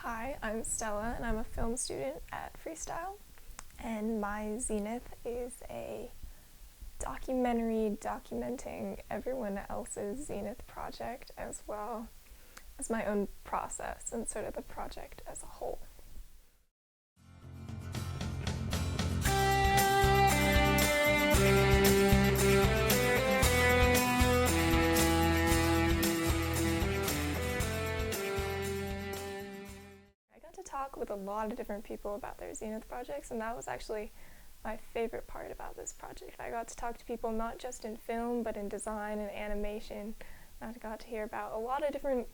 Hi, I'm Stella and I'm a film student at Freestyle, and my Zenith is a documentary documenting everyone else's Zenith project as well as my own process and sort of the project as a whole. I got to talk with a lot of different people about their Zenith projects, and that was actually my favorite part about this project. I got to talk to people not just in film, but in design and animation. I got to hear about a lot of different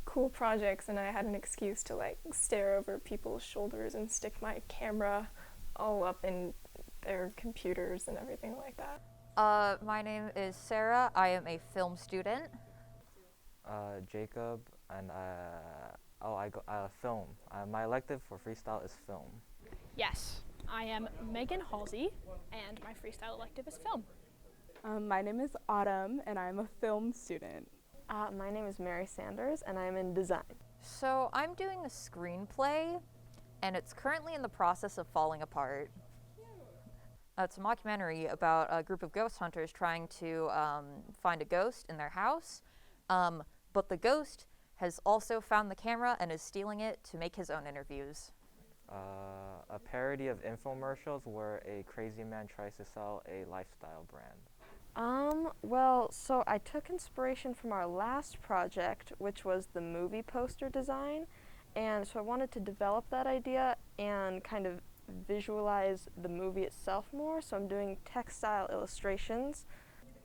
cool projects, and I had an excuse to stare over people's shoulders and stick my camera all up in their computers and everything like that. My name is Sarah. I am a film student. Jacob, and I go film. My elective for freestyle is film. Yes, I am Megan Halsey, and my freestyle elective is film. My name is Autumn, and I'm a film student. My name is Mary Sanders, and I'm in design. So I'm doing a screenplay, and it's currently in the process of falling apart. It's a mockumentary about a group of ghost hunters trying to find a ghost in their house, but the ghost has also found the camera and is stealing it to make his own interviews. A parody of infomercials where a crazy man tries to sell a lifestyle brand. So I took inspiration from our last project, which was the movie poster design, and so I wanted to develop that idea and kind of visualize the movie itself more, so I'm doing textile illustrations.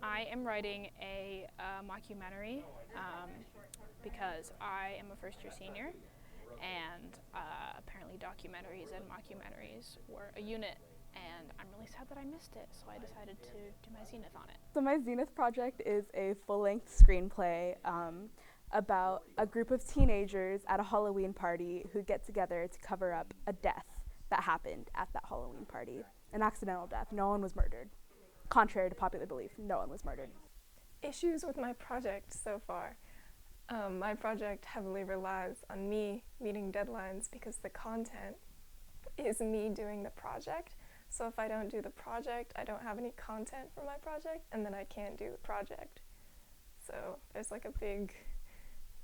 I am writing a mockumentary because I am a first-year senior, and apparently documentaries and mockumentaries were a unit, and I'm really sad that I missed it, so I decided to do my Zenith on it. So my Zenith project is a full-length screenplay about a group of teenagers at a Halloween party who get together to cover up a death that happened at that Halloween party. An accidental death. No one was murdered. Contrary to popular belief, no one was murdered. Issues with my project so far. My project heavily relies on me meeting deadlines because the content is me doing the project. So if I don't do the project, I don't have any content for my project, and then I can't do the project. So there's a big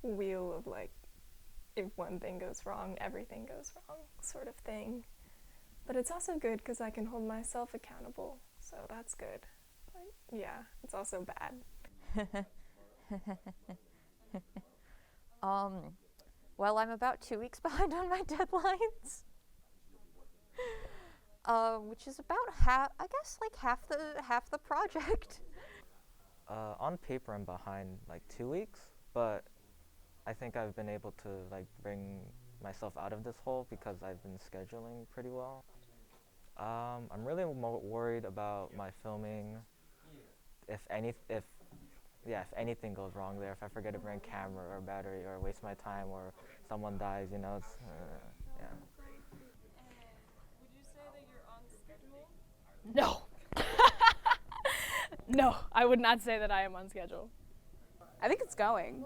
wheel of if one thing goes wrong, everything goes wrong sort of thing. But it's also good because I can hold myself accountable, so that's good. But yeah, it's also bad. Well, I'm about 2 weeks behind on my deadlines. Which is about half the project. On paper, I'm behind 2 weeks, but I think I've been able to bring myself out of this hole because I've been scheduling pretty well. I'm really worried about my filming. If anything goes wrong there, if I forget to bring camera or battery or waste my time or someone dies, it's yeah. Would you say that you're on schedule? No. No, I would not say that I am on schedule. I think it's going.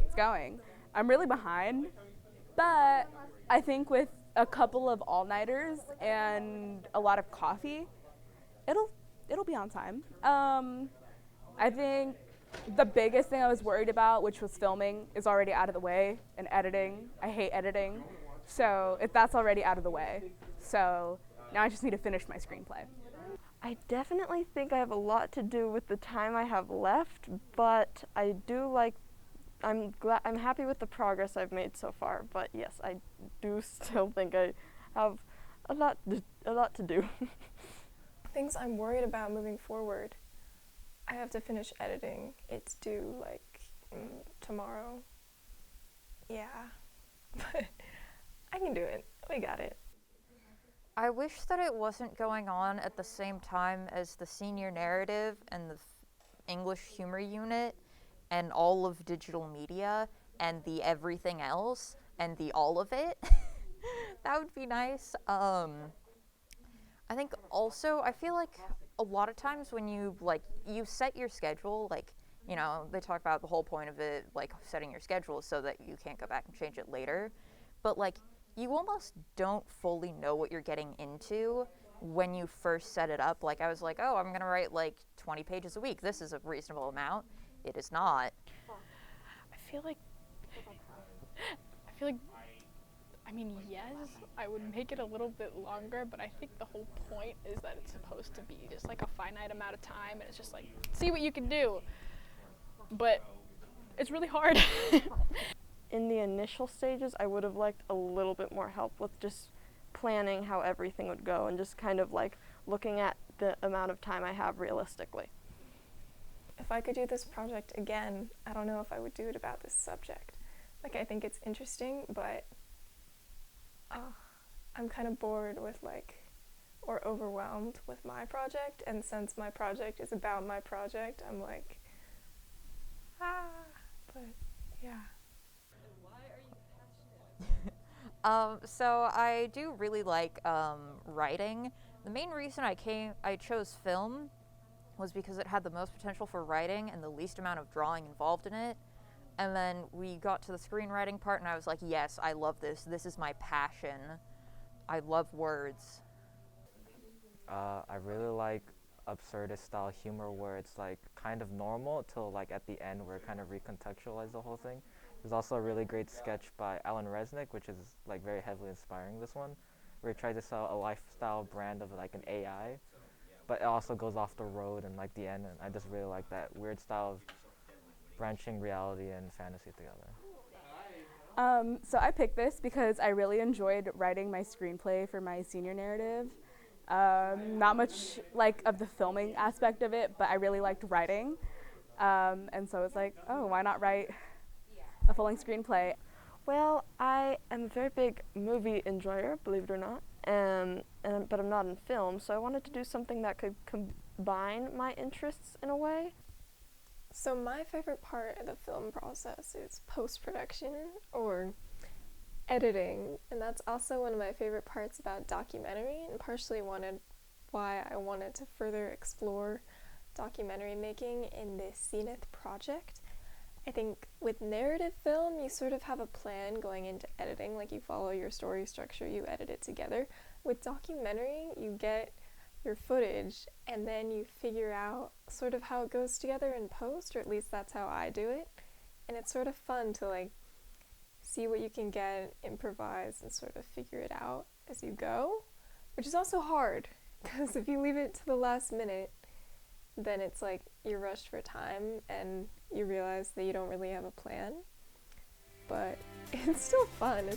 It's going. I'm really behind, but I think with a couple of all-nighters and a lot of coffee, it'll be on time. I think the biggest thing I was worried about, which was filming, is already out of the way, and editing. I hate editing, so if that's already out of the way. So now I just need to finish my screenplay. I definitely think I have a lot to do with the time I have left, but I do I'm happy with the progress I've made so far, but yes, I do still think I have a lot to do. Things I'm worried about moving forward. I have to finish editing. It's due tomorrow. Yeah, but I can do it. We got it. I wish that it wasn't going on at the same time as the senior narrative and the English humor unit and all of digital media and the everything else and the all of it. That would be nice. I think also, I feel like a lot of times when you set your schedule, they talk about the whole point of it, setting your schedule so that you can't go back and change it later. But you almost don't fully know what you're getting into when you first set it up. Like, I was like, oh, I'm gonna write like 20 pages a week. This is a reasonable amount. It is not. I feel like, I mean, yes, I would make it a little bit longer, but I think the whole point is that it's supposed to be just like a finite amount of time, and it's just like, see what you can do. But it's really hard. In the initial stages, I would have liked a little bit more help with just planning how everything would go and just kind of like looking at the amount of time I have realistically. If I could do this project again, I don't know if I would do it about this subject. Like, I think it's interesting, but I'm kind of bored with or overwhelmed with my project, and since my project is about my project, I'm like, but yeah. And why are you passionate? So I do really like writing. The main reason I chose film was because it had the most potential for writing and the least amount of drawing involved in it. And then we got to the screenwriting part, and I was like, yes, I love this. This is my passion. I love words. I really like absurdist style humor where it's like kind of normal till like at the end where it kind of recontextualize the whole thing. There's also a really great sketch by Alan Resnick, which is like very heavily inspiring this one, where he tries to sell a lifestyle brand of like an AI, but it also goes off the road in like the end, and I just really like that weird style of branching reality and fantasy together. So I picked this because I really enjoyed writing my screenplay for my senior narrative. Not much like of the filming aspect of it, but I really liked writing. And so it's like, oh, why not write a full-length screenplay? Well, I am a very big movie enjoyer, believe it or not, but I'm not in film, so I wanted to do something that could combine my interests in a way. So my favorite part of the film process is post-production or editing, and that's also one of my favorite parts about documentary, and partially why I wanted to further explore documentary making in this Zenith project. I think with narrative film, you sort of have a plan going into editing, like you follow your story structure, you edit it together. With documentary, you get your footage and then you figure out sort of how it goes together in post, or at least that's how I do it. And it's sort of fun to like see what you can get, improvise, and sort of figure it out as you go, which is also hard because if you leave it to the last minute, then it's like you're rushed for time and you realize that you don't really have a plan. But it's still fun.